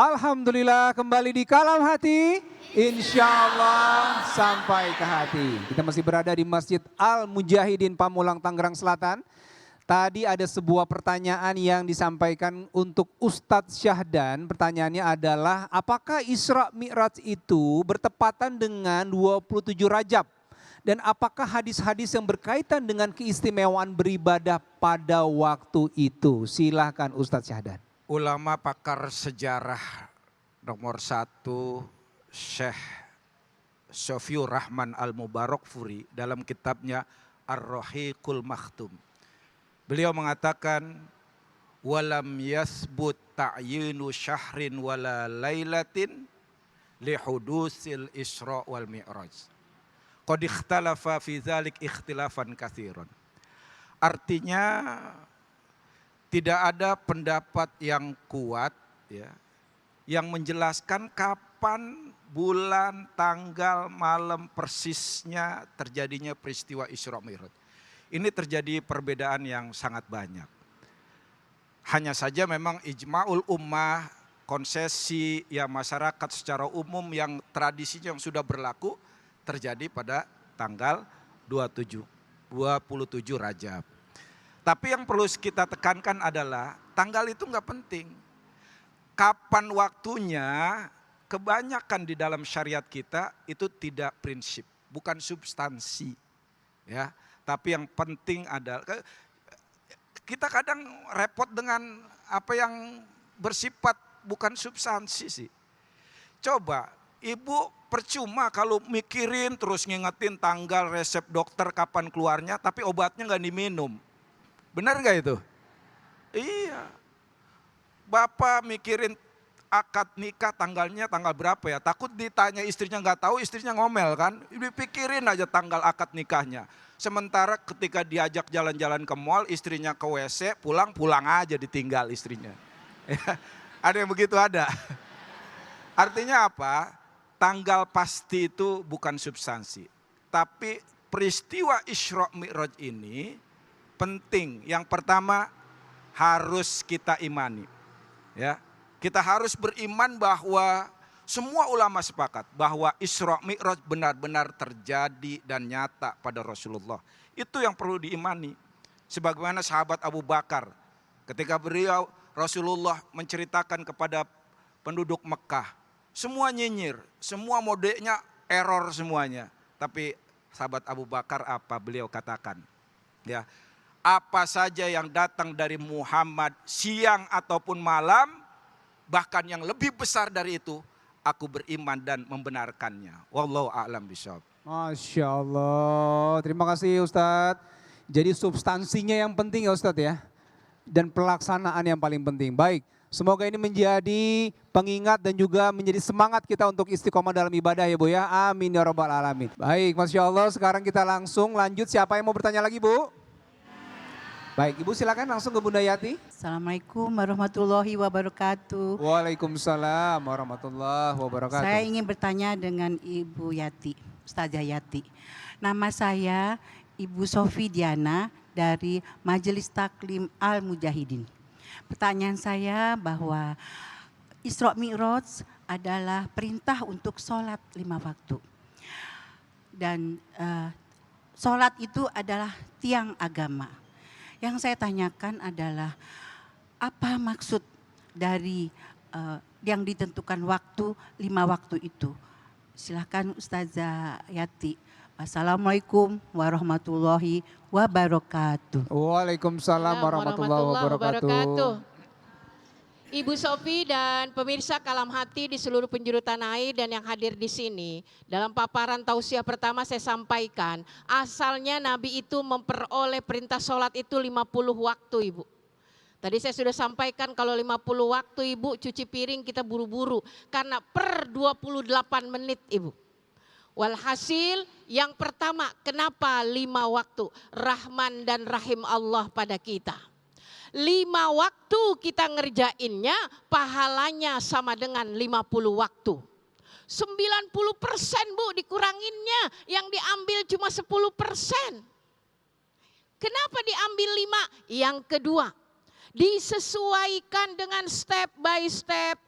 Alhamdulillah kembali di Kalam Hati. Insya Allah sampai ke hati. Kita masih berada di Masjid Al-Mujahidin Pamulang, Tangerang Selatan. Tadi ada sebuah pertanyaan yang disampaikan untuk Ustadz Syahdan. Pertanyaannya adalah apakah Isra Mi'raj itu bertepatan dengan 27 Rajab? Dan apakah hadis-hadis yang berkaitan dengan keistimewaan beribadah pada waktu itu? Silahkan Ustadz Syahdan. Ulama pakar sejarah nomor 1 Syekh Sofiur Rahman Al-Mubarakfuri dalam kitabnya Ar-Rahiqul Makhtum. Beliau mengatakan walam yasbut ta'yinu syahrin wala lailatin lihudusil Isra wal Mi'raj. Qad ikhtalafa fi dzalik ikhtilafan katsiran. Artinya tidak ada pendapat yang kuat ya yang menjelaskan kapan bulan, tanggal, malam persisnya terjadinya peristiwa Isra Mi'raj. Ini terjadi perbedaan yang sangat banyak. Hanya saja memang ijma'ul ummah, konsesi ya masyarakat secara umum yang tradisinya yang sudah berlaku terjadi pada tanggal 27 Rajab. Tapi yang perlu kita tekankan adalah tanggal itu nggak penting. Kapan waktunya, kebanyakan di dalam syariat kita itu tidak prinsip, bukan substansi. Ya, tapi yang penting adalah kita kadang repot dengan apa yang bersifat bukan substansi sih. Coba ibu percuma kalau mikirin terus ngingetin tanggal resep dokter kapan keluarnya tapi obatnya nggak diminum. Benar nggak itu? Iya. Bapak mikirin akad nikah tanggalnya tanggal berapa ya? Takut ditanya istrinya nggak tahu, istrinya ngomel kan? Dipikirin aja tanggal akad nikahnya. Sementara ketika diajak jalan-jalan ke mall, istrinya ke WC, pulang aja ditinggal istrinya. Ada yang begitu ada. Artinya apa? Tanggal pasti itu bukan substansi. Tapi peristiwa Isra Mi'raj ini penting. Yang pertama harus kita imani. Ya, kita harus beriman bahwa semua ulama sepakat bahwa Isra Mi'raj benar-benar terjadi dan nyata pada Rasulullah. Itu yang perlu diimani. Sebagaimana sahabat Abu Bakar ketika beliau Rasulullah menceritakan kepada penduduk Mekah, semua nyinyir, semua modenya error semuanya. Tapi sahabat Abu Bakar apa beliau katakan? Ya, apa saja yang datang dari Muhammad siang ataupun malam, bahkan yang lebih besar dari itu, aku beriman dan membenarkannya. Wallahu a'lam bishawab. Masya Allah, terima kasih Ustadz. Jadi substansinya yang penting ya Ustadz ya. Dan pelaksanaan yang paling penting. Baik, semoga ini menjadi pengingat dan juga menjadi semangat kita untuk istiqomah dalam ibadah ya Bu ya. Amin ya rabbal alamin. Baik, Masya Allah, sekarang kita langsung lanjut. Siapa yang mau bertanya lagi Bu? Baik, Ibu silakan langsung ke Bunda Yati. Assalamualaikum warahmatullahi wabarakatuh. Waalaikumsalam warahmatullahi wabarakatuh. Saya ingin bertanya dengan Ibu Yati, Ustazah Yati. Nama saya Ibu Sofi Diana dari Majelis Taklim Al-Mujahidin. Pertanyaan saya bahwa Isra Mi'raj adalah perintah untuk sholat 5 waktu. Dan sholat itu adalah tiang agama. Yang saya tanyakan adalah apa maksud dari yang ditentukan waktu 5 waktu itu. Silakan Ustazah Yati. Assalamualaikum warahmatullahi wabarakatuh. Waalaikumsalam warahmatullahi wabarakatuh. Ibu Sofi dan pemirsa Kalam Hati di seluruh penjuru tanah air dan yang hadir di sini. Dalam paparan tausiah pertama saya sampaikan, asalnya Nabi itu memperoleh perintah sholat itu 50 waktu Ibu. Tadi saya sudah sampaikan kalau 50 waktu Ibu cuci piring kita buru-buru karena per 28 menit Ibu. Walhasil yang pertama kenapa 5 waktu? Rahman dan Rahim Allah pada kita. 5 waktu kita ngerjainnya pahalanya sama dengan 50 waktu. 90% Bu dikuranginnya, yang diambil cuma 10%. Kenapa diambil 5? Yang kedua, disesuaikan dengan step by step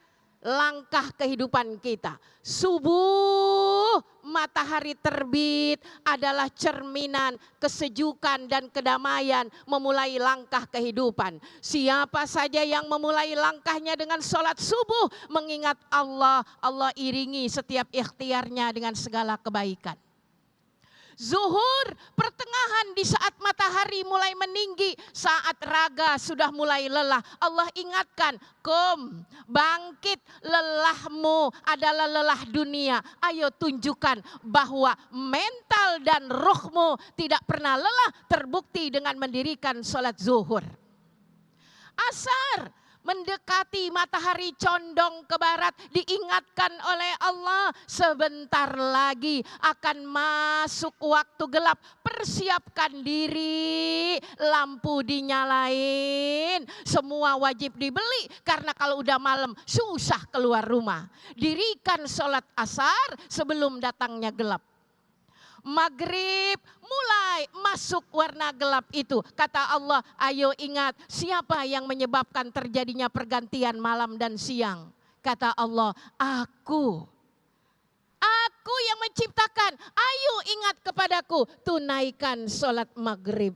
langkah kehidupan kita. Subuh matahari terbit adalah cerminan kesejukan dan kedamaian memulai langkah kehidupan. Siapa saja yang memulai langkahnya dengan sholat subuh mengingat Allah, Allah iringi setiap ikhtiarnya dengan segala kebaikan. Zuhur, pertengahan di saat matahari mulai meninggi, saat raga sudah mulai lelah. Allah ingatkan, bangkit, lelahmu adalah lelah dunia. Ayo tunjukkan bahwa mental dan rohmu tidak pernah lelah, terbukti dengan mendirikan sholat zuhur. Asar, mendekati matahari condong ke barat, diingatkan oleh Allah sebentar lagi akan masuk waktu gelap. Persiapkan diri, lampu dinyalain, semua wajib dibeli karena kalau udah malam susah keluar rumah. Dirikan sholat asar sebelum datangnya gelap. Maghrib mulai masuk warna gelap itu. Kata Allah, ayo ingat siapa yang menyebabkan terjadinya pergantian malam dan siang. Kata Allah, aku yang menciptakan. Ayo ingat kepadaku, tunaikan sholat maghrib.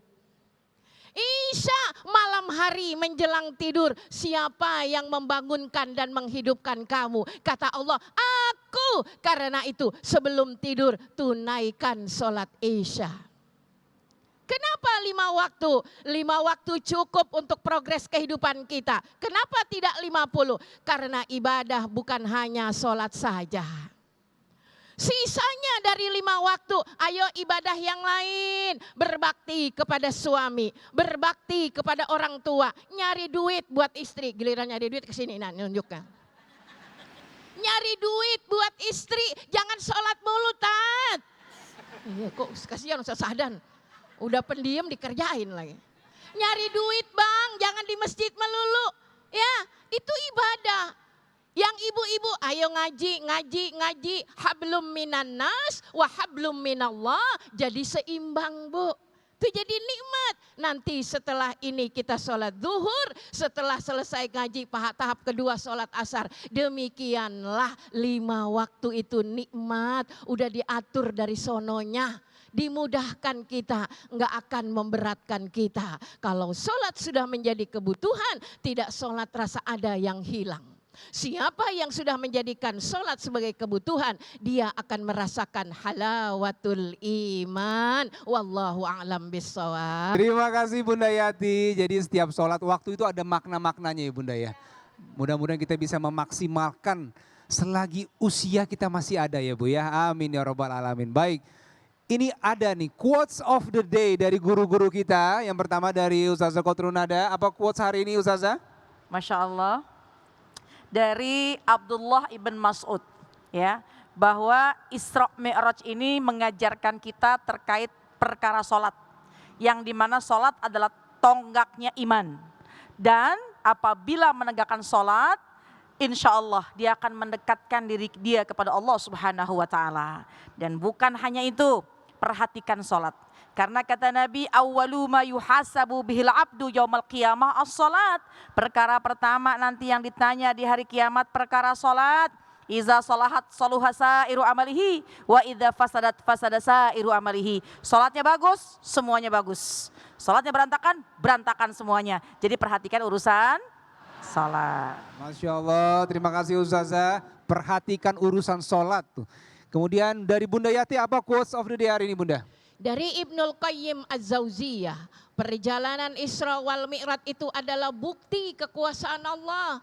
Isya, malam hari menjelang tidur, siapa yang membangunkan dan menghidupkan kamu? Kata Allah, aku. Karena itu sebelum tidur tunaikan sholat Isya. Kenapa 5 waktu? 5 waktu cukup untuk progres kehidupan kita. Kenapa tidak 50? Karena ibadah bukan hanya sholat saja. Sisanya dari 5 waktu, ayo ibadah yang lain. Berbakti kepada suami, berbakti kepada orang tua, nyari duit buat istri. Giliran nyari duit kesini, nah nunjukkan. Nyari duit buat istri, jangan sholat mulu, Tat. Iya kok kasihan Ustaz Sahdan, udah pendiam dikerjain lagi. Nyari duit bang, jangan di masjid melulu. Ya, itu ibadah. Yang ibu-ibu, ayo ngaji. Hablum minan nas wa hablum minallah. Jadi seimbang, Bu. Itu jadi nikmat. Nanti setelah ini kita sholat zuhur, setelah selesai ngaji tahap kedua sholat asar. Demikianlah 5 waktu itu nikmat. Udah diatur dari sononya. Dimudahkan kita, nggak akan memberatkan kita. Kalau sholat sudah menjadi kebutuhan, tidak sholat rasa ada yang hilang. Siapa yang sudah menjadikan sholat sebagai kebutuhan, dia akan merasakan halawatul iman. Wallahu a'lam bishawab. Terima kasih Bunda Yati. Jadi setiap sholat waktu itu ada makna-maknanya ya Bunda ya. Mudah-mudahan kita bisa memaksimalkan selagi usia kita masih ada ya Bu ya. Amin ya rabbal alamin. Baik, ini ada nih quotes of the day dari guru-guru kita. Yang pertama dari Ustazah Kotrunada. Apa quotes hari ini Ustazah? Masya Allah. Dari Abdullah ibn Mas'ud, ya, bahwa Isra Mi'raj ini mengajarkan kita terkait perkara sholat, yang dimana sholat adalah tonggaknya iman, dan apabila menegakkan sholat, insya Allah dia akan mendekatkan diri dia kepada Allah Subhanahu Wa Taala. Dan bukan hanya itu, perhatikan sholat. Karena kata Nabi, awwalu ma yuhasabu bihil abdu yaumal qiyamah as-salat. Perkara pertama nanti yang ditanya di hari kiamat perkara salat. Iza salahat saluha sairu amalihi wa idza fasadat fasada sairu amalihi. Salatnya bagus, semuanya bagus. Salatnya berantakan, berantakan semuanya. Jadi perhatikan urusan salat. Masya Allah, terima kasih Ustazah. Perhatikan urusan sholat tuh. Kemudian dari Bunda Yati, apa quotes of the day hari ini Bunda? Dari Ibnul Qayyim Az-Zauziyah, perjalanan Isra wal Mi'raj itu adalah bukti kekuasaan Allah.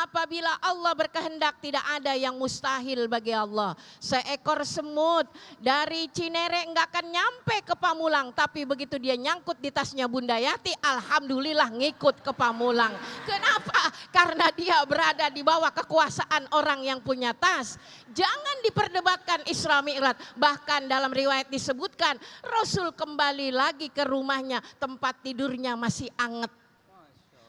Apabila Allah berkehendak, tidak ada yang mustahil bagi Allah. Seekor semut dari Cinere enggak akan nyampe ke Pamulang, tapi begitu dia nyangkut di tasnya Bunda Yati, alhamdulillah ngikut ke Pamulang. Kenapa? Karena dia berada di bawah kekuasaan orang yang punya tas. Jangan diperdebatkan Isra Mi'raj. Bahkan dalam riwayat disebutkan Rasul kembali lagi ke rumahnya, tempat tidurnya masih anget.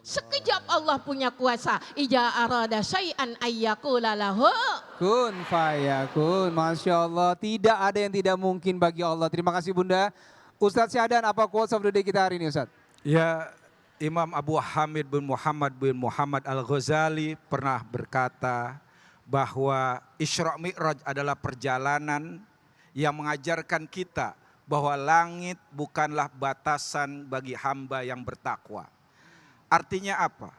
Sekejap Allah punya kuasa. Ija arada syai'an ayyakula lahu Kun fayakun. Masya Allah, tidak ada yang tidak mungkin bagi Allah. Terima kasih Bunda. Ustadz Syahdan, apa quotes of the day kita hari ini Ustadz? Ya, Imam Abu Hamid bin Muhammad Al-Ghazali pernah berkata, bahwa Isra Mi'raj adalah perjalanan yang mengajarkan kita bahwa langit bukanlah batasan bagi hamba yang bertakwa. Artinya apa?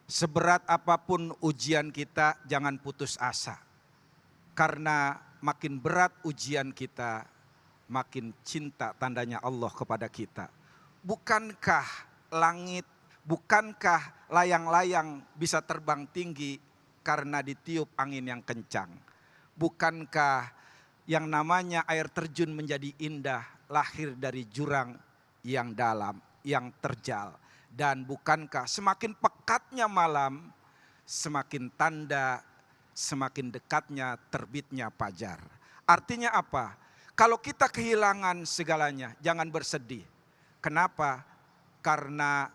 Seberat apapun ujian kita, jangan putus asa. Karena makin berat ujian kita, makin cinta tandanya Allah kepada kita. Bukankah langit, bukankah layang-layang bisa terbang tinggi karena ditiup angin yang kencang? Bukankah yang namanya air terjun menjadi indah lahir dari jurang yang dalam, yang terjal? Dan bukankah semakin pekatnya malam, semakin tanda, semakin dekatnya terbitnya fajar? Artinya apa? Kalau kita kehilangan segalanya, jangan bersedih. Kenapa? Karena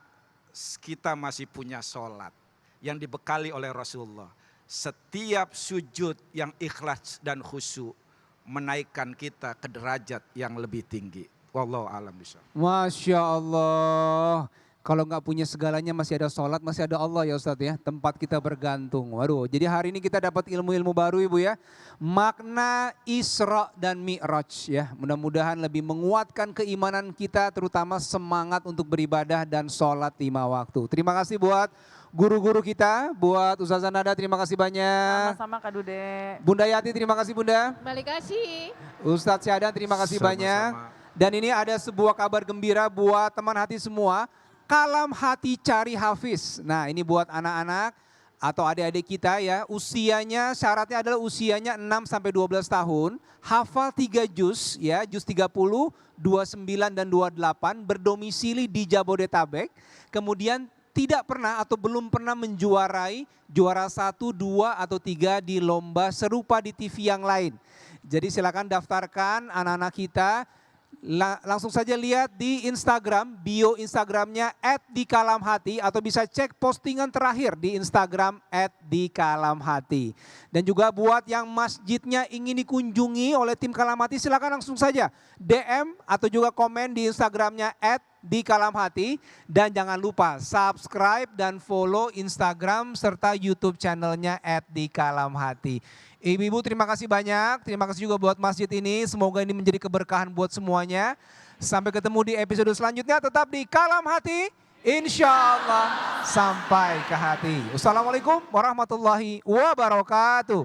kita masih punya sholat yang dibekali oleh Rasulullah. Setiap sujud yang ikhlas dan khusyuk menaikkan kita ke derajat yang lebih tinggi. Wallahu a'lam bishawab. Masya Allah. Kalau nggak punya segalanya masih ada sholat, masih ada Allah ya Ustadz ya. Tempat kita bergantung. Waduh, jadi hari ini kita dapat ilmu-ilmu baru Ibu ya. Makna Isra dan Mi'raj ya. Mudah-mudahan lebih menguatkan keimanan kita, terutama semangat untuk beribadah dan sholat 5 waktu. Terima kasih buat guru-guru kita, buat Ustazah Nada, terima kasih banyak. Sama-sama Kak Dude. Bunda Yati, terima kasih Bunda. Balik kasih. Ustadz Syadan, terima kasih Sama-sama. banyak. Dan ini ada sebuah kabar gembira buat teman hati semua. Kalam Hati Cari Hafiz. Nah ini buat anak-anak atau adik-adik kita ya. Usianya, syaratnya adalah usianya 6-12 tahun. Hafal 3 juz ya, juz 30, 29 dan 28. Berdomisili di Jabodetabek. Kemudian tidak pernah atau belum pernah menjuarai juara 1, 2 atau 3 di lomba serupa di TV yang lain. Jadi silakan daftarkan anak-anak kita. Langsung saja lihat di Instagram, bio Instagramnya @dikalamhati atau bisa cek postingan terakhir di Instagram @dikalamhati. Dan juga buat yang masjidnya ingin dikunjungi oleh tim Kalam Hati, silakan langsung saja DM atau juga komen di Instagramnya @dikalamhati. Dan jangan lupa subscribe dan follow Instagram serta YouTube channelnya @dikalamhati. Ibu-ibu terima kasih banyak, terima kasih juga buat masjid ini, semoga ini menjadi keberkahan buat semuanya. Sampai ketemu di episode selanjutnya, tetap di Kalam Hati, insya Allah sampai ke hati. Wassalamualaikum warahmatullahi wabarakatuh.